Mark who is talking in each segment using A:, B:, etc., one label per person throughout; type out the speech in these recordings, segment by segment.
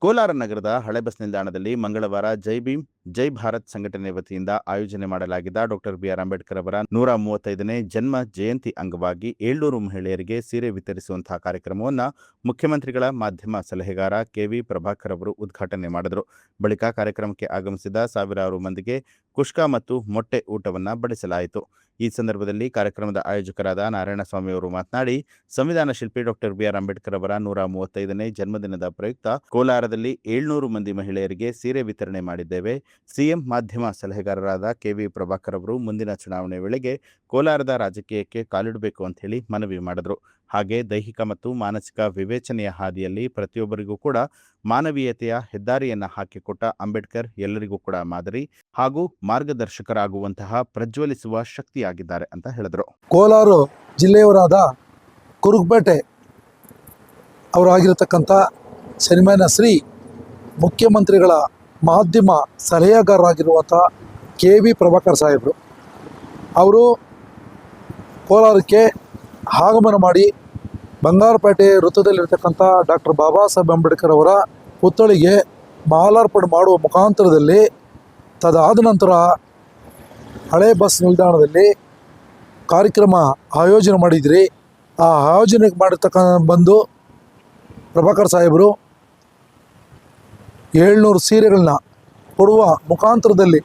A: ಕೋಲಾರ ನಗರದ ಹಳೆ ಬಸ್ ನಿಲ್ದಾಣದಲ್ಲಿ ಮಂಗಳವಾರ ಜೈ ಭೀಮ್ ಜೈ ಭಾರತ್ ಸಂಘಟನೆ ವತಿಯಿಂದ ಆಯೋಜನೆ ಮಾಡಲಾಗಿದ್ದ ಡಾಕ್ಟರ್ ಬಿಆರ್ ಅಂಬೇಡ್ಕರ್ ಅವರ 135ನೇ ಜನ್ಮ ಜಯಂತಿ ಅಂಗವಾಗಿ 700 ಮಹಿಳೆಯರಿಗೆ ಸೀರೆ ವಿತರಿಸುವಂತಹ ಕಾರ್ಯಕ್ರಮವನ್ನು ಮುಖ್ಯಮಂತ್ರಿಗಳ ಮಾಧ್ಯಮ ಸಲಹೆಗಾರ ಕೆವಿ ಪ್ರಭಾಕರ್ ಅವರು ಉದ್ಘಾಟನೆ ಮಾಡಿದರು. ಬಳಿಕ ಕಾರ್ಯಕ್ರಮಕ್ಕೆ ಆಗಮಿಸಿದ ಸಾವಿರಾರು ಮಂದಿಗೆ ಕುಷ್ಕ ಮತ್ತು ಮೊಟ್ಟೆ ಊಟವನ್ನು ಬಡಿಸಲಾಯಿತು. ಈ ಸಂದರ್ಭದಲ್ಲಿ ಕಾರ್ಯಕ್ರಮದ ಆಯೋಜಕರಾದ ನಾರಾಯಣಸ್ವಾಮಿ ಅವರು ಮಾತನಾಡಿ, ಸಂವಿಧಾನ ಶಿಲ್ಪಿ ಡಾಕ್ಟರ್ ಬಿಆರ್ ಅಂಬೇಡ್ಕರ್ ಅವರ 135ನೇ ಜನ್ಮದಿನದ ಪ್ರಯುಕ್ತ ಕೋಲಾರದಲ್ಲಿ 700 ಮಂದಿ ಮಹಿಳೆಯರಿಗೆ ಸೀರೆ ವಿತರಣೆ ಮಾಡಿದ್ದೇವೆ. ಸಿಎಂ ಮಾಧ್ಯಮ ಸಲಹೆಗಾರರಾದ ಕೆವಿ ಪ್ರಭಾಕರ್ ಅವರು ಮುಂದಿನ ಚುನಾವಣೆ ವೇಳೆಗೆ ಕೋಲಾರದ ರಾಜಕೀಯಕ್ಕೆ ಕಾಲಿಡಬೇಕು ಅಂತ ಹೇಳಿ ಮನವಿ ಮಾಡಿದರು. ಹಾಗೆ ದೈಹಿಕ ಮತ್ತು ಮಾನಸಿಕ ವಿವೇಚನೆಯ ಹಾದಿಯಲ್ಲಿ ಪ್ರತಿಯೊಬ್ಬರಿಗೂ ಕೂಡ ಮಾನವೀಯತೆಯ ಹೆದ್ದಾರಿಯನ್ನು ಹಾಕಿಕೊಟ್ಟ ಅಂಬೇಡ್ಕರ್ ಎಲ್ಲರಿಗೂ ಕೂಡ ಮಾದರಿ ಹಾಗೂ ಮಾರ್ಗದರ್ಶಕರಾಗುವಂತಹ ಪ್ರಜ್ವಲಿಸುವ ಶಕ್ತಿಯಾಗಿದ್ದಾರೆ ಅಂತ ಹೇಳಿದರು.
B: ಕೋಲಾರ ಜಿಲ್ಲೆಯವರಾದ ಕುರುಗಪೇಟೆ ಅವರಾಗಿರತಕ್ಕಂಥ ಸನ್ಮಾನ್ಯ ಶ್ರೀ ಮುಖ್ಯಮಂತ್ರಿಗಳ ಮಾಧ್ಯಮ ಸಲಹೆಗಾರರಾಗಿರುವಂಥ ಕೆವಿ ಪ್ರಭಾಕರ್ ಸಾಹೇಬರು ಅವರು ಕೋಲಾರಕ್ಕೆ ಆಗಮನ ಮಾಡಿ ಬಂಗಾರಪೇಟೆ ವೃತ್ತದಲ್ಲಿರ್ತಕ್ಕಂಥ ಡಾಕ್ಟರ್ ಬಾಬಾ ಸಾಹೇಬ್ ಅಂಬೇಡ್ಕರ್ ಅವರ ಪುತ್ಥಳಿಗೆ ಮಾಲಾರ್ಪಣೆ ಮಾಡುವ ಮುಖಾಂತರದಲ್ಲಿ ತದಾದ ನಂತರ ಹಳೆ ಬಸ್ ನಿಲ್ದಾಣದಲ್ಲಿ ಕಾರ್ಯಕ್ರಮ ಆಯೋಜನೆ ಮಾಡಿದ್ರಿ. ಆ ಆಯೋಜನೆಗೆ ಬಂದು ಪ್ರಭಾಕರ್ ಸಾಹೇಬರು 700 ಸೀರೆಗಳನ್ನ ಕೊಡುವ ಮುಖಾಂತರದಲ್ಲಿ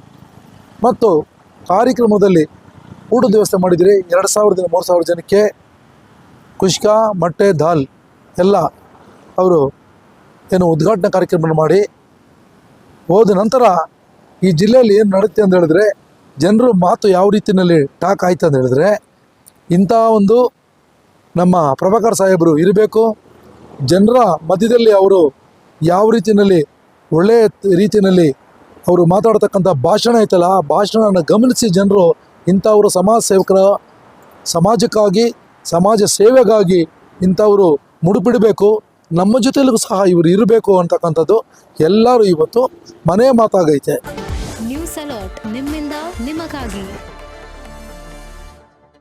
B: ಮತ್ತು ಕಾರ್ಯಕ್ರಮದಲ್ಲಿ ಊಟದ ವ್ಯವಸ್ಥೆ ಮಾಡಿದ್ರಿ. 2000ದಿಂದ 3000 ಜನಕ್ಕೆ ಕುಷ್ಕ ಮೊಟ್ಟೆ ದಾಲ್ ಎಲ್ಲ ಅವರು ಉದ್ಘಾಟನಾ ಕಾರ್ಯಕ್ರಮ ಮಾಡಿ ಹೋದ ನಂತರ ಈ ಜಿಲ್ಲೆಯಲ್ಲಿ ಏನು ನಡೆಯುತ್ತೆ ಅಂತ ಹೇಳಿದ್ರೆ, ಜನರು ಮಾತು ಯಾವ ರೀತಿಯಲ್ಲಿ ಟಾಕ್ ಆಯ್ತು ಅಂತ ಹೇಳಿದ್ರೆ, ಇಂಥ ಒಂದು ನಮ್ಮ ಪ್ರಭಾಕರ್ ಸಾಹೇಬರು ಇರಬೇಕು. ಜನರ ಮಧ್ಯದಲ್ಲಿ ಅವರು ಯಾವ ರೀತಿಯಲ್ಲಿ ಒಳ್ಳೆಯ ರೀತಿಯಲ್ಲಿ ಅವರು ಮಾತಾಡ್ತಕ್ಕಂಥ ಭಾಷಣ ಐತಲ್ಲ, ಆ ಭಾಷಣನ ಗಮನಿಸಿ ಜನರು ಇಂಥವರು ಸಮಾಜ ಸೇವಕರ ಸಮಾಜಕ್ಕಾಗಿ ಸಮಾಜ ಸೇವೆಗಾಗಿ ಇಂಥವರು ಮುಡುಪಿಡಬೇಕು, ನಮ್ಮ ಜೊತೆಲೂ ಸಹ ಇವರು ಇರಬೇಕು ಅಂತಕ್ಕಂಥದ್ದು ಎಲ್ಲರೂ ಇವತ್ತು ಮನೆ ಮಾತಾಗೈತೆ.
C: ನ್ಯೂಸ್ ಅಲರ್ಟ್ ನಿಮ್ಮಿಂದ ನಿಮಗಾಗಿ.